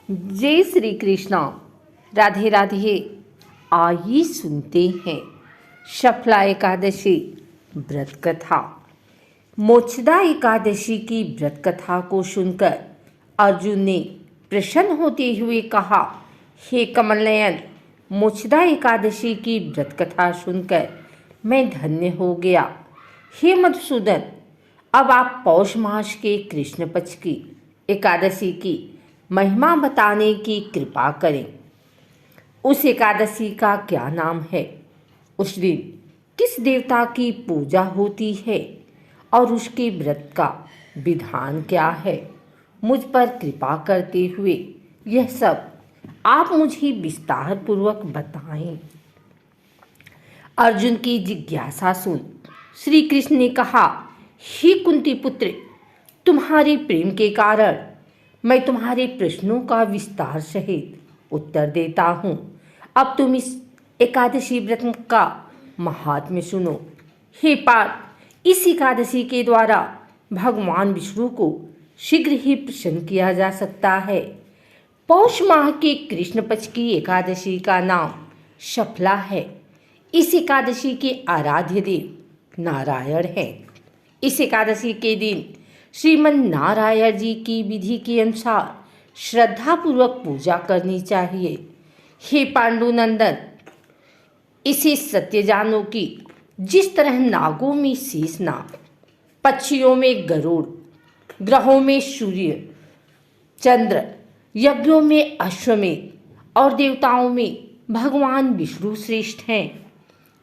जय श्री कृष्णा। राधे राधे। आइए सुनते हैं शफला एकादशी व्रत कथा। मोक्षदा एकादशी की व्रत कथा को सुनकर अर्जुन ने प्रसन्न होते हुए कहा, हे कमलनयन, मोक्षदा एकादशी की व्रत कथा सुनकर मैं धन्य हो गया। हे मधुसूदन, अब आप पौष मास के कृष्ण पक्ष की एकादशी की महिमा बताने की कृपा करें। उस एकादशी का क्या नाम है? उस दिन किस देवता की पूजा होती है और उसके व्रत का विधान क्या है? मुझ पर कृपा करते हुए यह सब आप मुझे विस्तार पूर्वक बताएं। अर्जुन की जिज्ञासा सुन श्री कृष्ण ने कहा, हे कुंती पुत्र, तुम्हारे प्रेम के कारण मैं तुम्हारे प्रश्नों का विस्तार सहित उत्तर देता हूँ। अब तुम इस एकादशी व्रत का महात्म्य सुनो। हे पार्थ, इस एकादशी के द्वारा भगवान विष्णु को शीघ्र ही प्रसन्न किया जा सकता है। पौष माह के कृष्ण पक्ष की एकादशी का नाम शफला है। इस एकादशी के आराध्य देव नारायण हैं। इस एकादशी के दिन श्रीमन नारायण जी की विधि के अनुसार श्रद्धापूर्वक पूजा करनी चाहिए। हे पांडुनंदन, इसे सत्य जानो कि जिस तरह नागों में शेषनाग, पक्षियों में गरुड़, ग्रहों में सूर्य चंद्र, यज्ञों में अश्वमेध और देवताओं में भगवान विष्णु श्रेष्ठ हैं,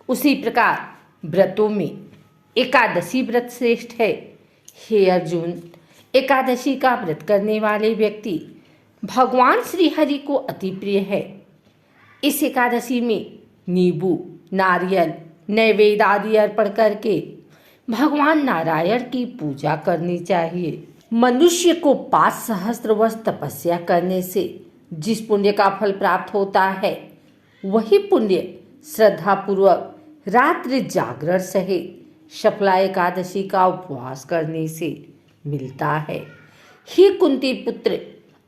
उसी प्रकार व्रतों में एकादशी व्रत श्रेष्ठ है। हे अर्जुन, एकादशी का व्रत करने वाले व्यक्ति भगवान श्री हरि को अति प्रिय है। इस एकादशी में नींबू, नारियल, नैवेद्य आदि अर्पण करके भगवान नारायण की पूजा करनी चाहिए। मनुष्य को 5 सहस्त्र वर्ष तपस्या करने से जिस पुण्य का फल प्राप्त होता है, वही पुण्य श्रद्धापूर्वक रात्रि जागरण सहित शफला एकादशी का उपवास करने से मिलता है। हे कुंती पुत्र,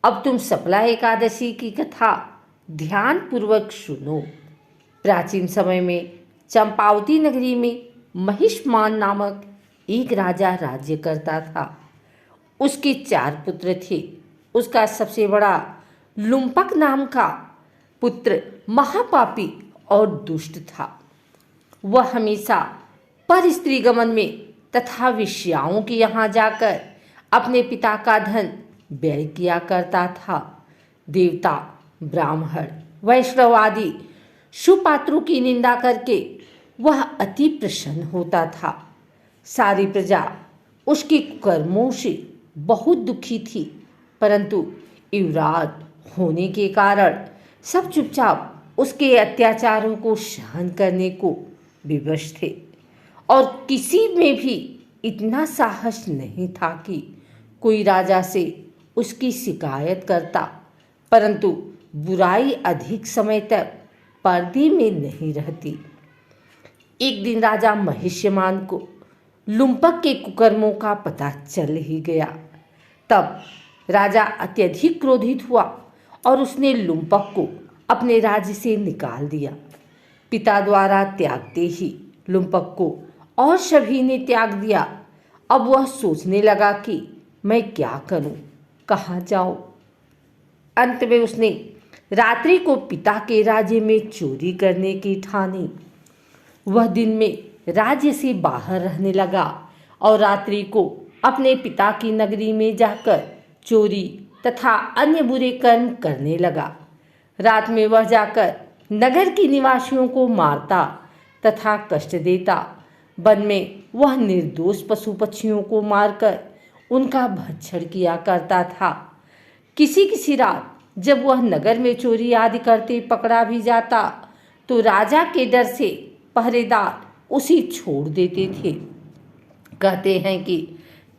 अब तुम शफला एकादशी की कथा ध्यान पूर्वक सुनो। प्राचीन समय में चंपावती नगरी में महिष्मान नामक एक राजा राज्य करता था। उसके 4 पुत्र थे। उसका सबसे बड़ा लुम्पक नाम का पुत्र महापापी और दुष्ट था। वह हमेशा पर स्त्री गमन में तथा वेश्याओं के यहाँ जाकर अपने पिता का धन व्यय किया करता था। देवता, ब्राह्मण, वैष्णव आदि सुपात्रों की निंदा करके वह अति प्रसन्न होता था। सारी प्रजा उसके कर्मों से बहुत दुखी थी, परंतु युवराज होने के कारण सब चुपचाप उसके अत्याचारों को सहन करने को विवश थे और किसी में भी इतना साहस नहीं था कि कोई राजा से उसकी शिकायत करता, परंतु बुराई अधिक समय तक पर्दे में नहीं रहती। एक दिन राजा महिष्यमान को लुम्पक के कुकर्मों का पता चल ही गया। तब राजा अत्यधिक क्रोधित हुआ और उसने लुम्पक को अपने राज्य से निकाल दिया। पिता द्वारा त्यागते ही लुम्पक को और सभी ने त्याग दिया। अब वह सोचने लगा कि मैं क्या करूं, कहाँ जाऊं। अंत में उसने रात्रि को पिता के राज्य में चोरी करने की ठानी। वह दिन में राज्य से बाहर रहने लगा और रात्रि को अपने पिता की नगरी में जाकर चोरी तथा अन्य बुरे कर्म करने लगा। रात में वह जाकर नगर के निवासियों को मारता तथा कष्ट देता। वन में वह निर्दोष पशु पक्षियों को मारकर उनका भक्षण किया करता था। किसी किसी रात जब वह नगर में चोरी आदि करते पकड़ा भी जाता तो राजा के डर से पहरेदार उसे छोड़ देते थे। कहते हैं कि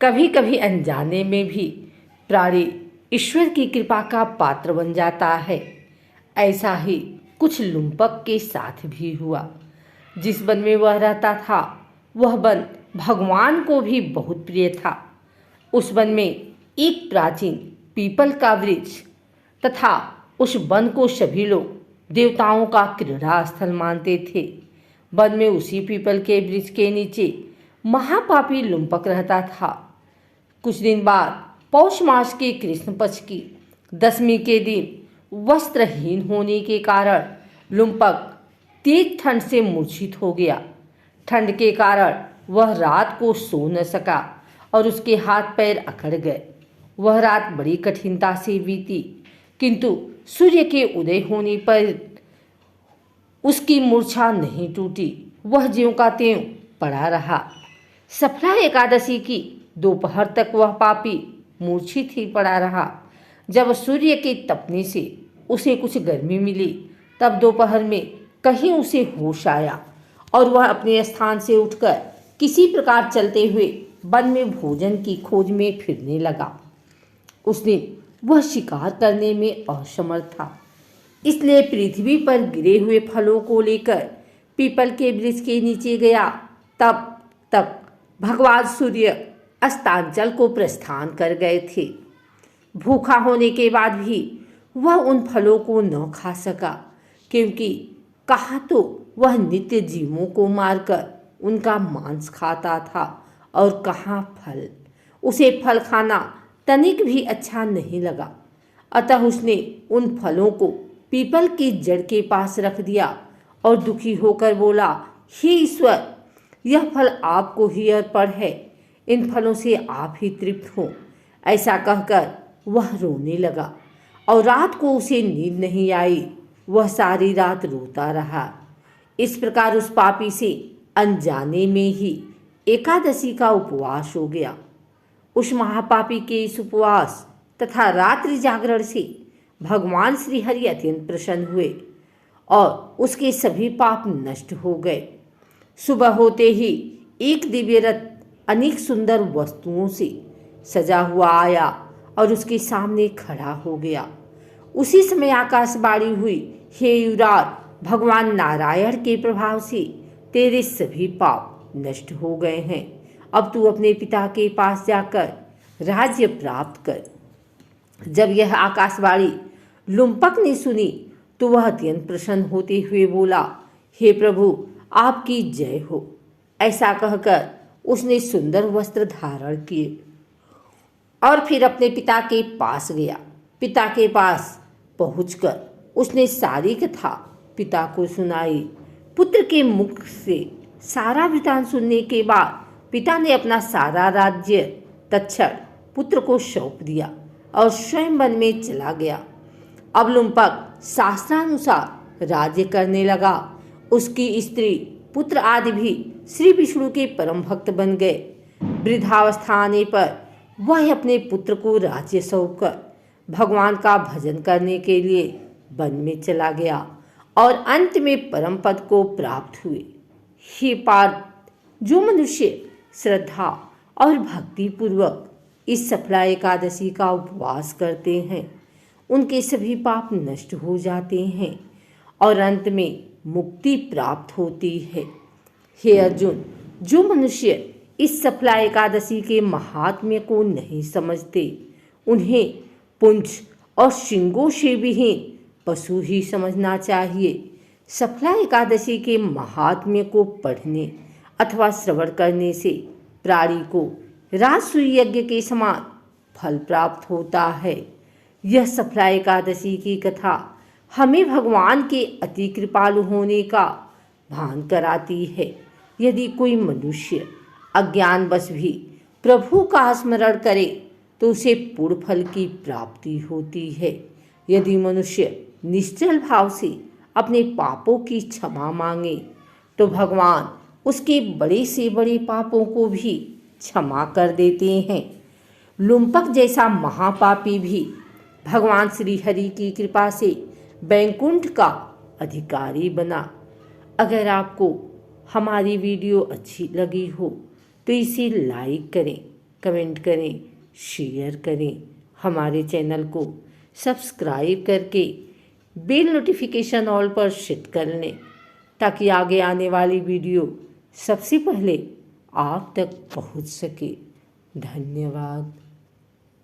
कभी कभी अनजाने में भी प्राणी ईश्वर की कृपा का पात्र बन जाता है। ऐसा ही कुछ लुम्पक के साथ भी हुआ। जिस वन में वह रहता था वह वन भगवान को भी बहुत प्रिय था। उस वन में एक प्राचीन पीपल का वृक्ष तथा उस वन को सभी लोग देवताओं का क्रीड़ा स्थल मानते थे। वन में उसी पीपल के वृक्ष के नीचे महापापी लुम्पक रहता था। कुछ दिन बाद पौष मास के कृष्ण पक्ष की दशमी के दिन वस्त्रहीन होने के कारण लुम्पक तेज ठंड से मूर्छित हो गया। ठंड के कारण वह रात को सो न सका और उसके हाथ पैर अकड़ गए। वह रात बड़ी कठिनता से बीती, किंतु सूर्य के उदय होने पर उसकी मूर्छा नहीं टूटी। वह ज्यों का त्यों पड़ा रहा। सफला एकादशी की दोपहर तक वह पापी मूर्छित ही पड़ा रहा। जब सूर्य के तपने से उसे कुछ गर्मी मिली, तब दोपहर में कहीं उसे होश आया और वह अपने स्थान से उठकर किसी प्रकार चलते हुए वन में भोजन की खोज में फिरने लगा। उस दिन वह शिकार करने में असमर्थ था, इसलिए पृथ्वी पर गिरे हुए फलों को लेकर पीपल के वृक्ष के नीचे गया। तब तक भगवान सूर्य अस्तांचल को प्रस्थान कर गए थे। भूखा होने के बाद भी वह उन फलों को न खा सका, क्योंकि कहा तो वह नित्य जीवों को मारकर उनका मांस खाता था और कहाँ फल। उसे फल खाना तनिक भी अच्छा नहीं लगा। अतः उसने उन फलों को पीपल की जड़ के पास रख दिया और दुखी होकर बोला, हे ईश्वर, यह फल आपको ही अर्पण है, इन फलों से आप ही तृप्त हो। ऐसा कहकर वह रोने लगा और रात को उसे नींद नहीं आई। वह सारी रात रोता रहा। इस प्रकार उस पापी से अनजाने में ही एकादशी का उपवास हो गया। उस महापापी के इस उपवास तथा रात्रि जागरण से भगवान श्री हरि अत्यंत प्रसन्न हुए और उसके सभी पाप नष्ट हो गए। सुबह होते ही एक दिव्य रथ अनेक सुंदर वस्तुओं से सजा हुआ आया और उसके सामने खड़ा हो गया। उसी समय आकाशवाणी हुई, हे युवराज, भगवान नारायण के प्रभाव से तेरे सभी पाप नष्ट हो गए हैं। अब तू अपने पिता के पास जाकर राज्य प्राप्त कर। जब यह आकाशवाणी लुम्पक ने सुनी तो वह अत्यंत प्रसन्न होते हुए बोला, हे प्रभु, आपकी जय हो। ऐसा कहकर उसने सुंदर वस्त्र धारण किए और फिर अपने पिता के पास गया। पिता के पास पहुंचकर उसने सारी कथा पिता को सुनाई। पुत्र के मुख से सारा वृतांत सुनने के बाद पिता ने अपना सारा राज्य तत्क्षण पुत्र को सौंप दिया और स्वयं वन में चला गया। अब लुम्पक शास्त्रानुसार राज्य करने लगा। उसकी स्त्री, पुत्र आदि भी श्री विष्णु के परम भक्त बन गए। वृद्धावस्था आने पर वह अपने पुत्र को राज्य सौंपकर भगवान का भजन करने के लिए वन में चला गया और अंत में परम पद को प्राप्त हुए। हे पार्थ, जो मनुष्य श्रद्धा और भक्ति पूर्वक इस सफला एकादशी का उपवास करते हैं, उनके सभी पाप नष्ट हो जाते हैं और अंत में मुक्ति प्राप्त होती है। हे अर्जुन, जो मनुष्य इस सफला एकादशी के महात्म्य को नहीं समझते, उन्हें पुंछ और शिंगों से विहीन पशु ही समझना चाहिए। सफला एकादशी के महात्म्य को पढ़ने अथवा श्रवण करने से प्राणी को राजसूय यज्ञ के समान फल प्राप्त होता है। यह सफला एकादशी की कथा हमें भगवान के अति कृपालु होने का भान कराती है। यदि कोई मनुष्य अज्ञानवश भी प्रभु का स्मरण करे तो उसे पूर्ण फल की प्राप्ति होती है। यदि मनुष्य निश्चल भाव से अपने पापों की क्षमा मांगे तो भगवान उसके बड़े से बड़े पापों को भी क्षमा कर देते हैं। लुम्पक जैसा महापापी भी भगवान श्री हरि की कृपा से वैकुंठ का अधिकारी बना। अगर आपको हमारी वीडियो अच्छी लगी हो तो इसे लाइक करें, कमेंट करें, शेयर करें। हमारे चैनल को सब्सक्राइब करके बेल नोटिफिकेशन ऑल पर सेट कर लें ताकि आगे आने वाली वीडियो सबसे पहले आप तक पहुंच सके। धन्यवाद।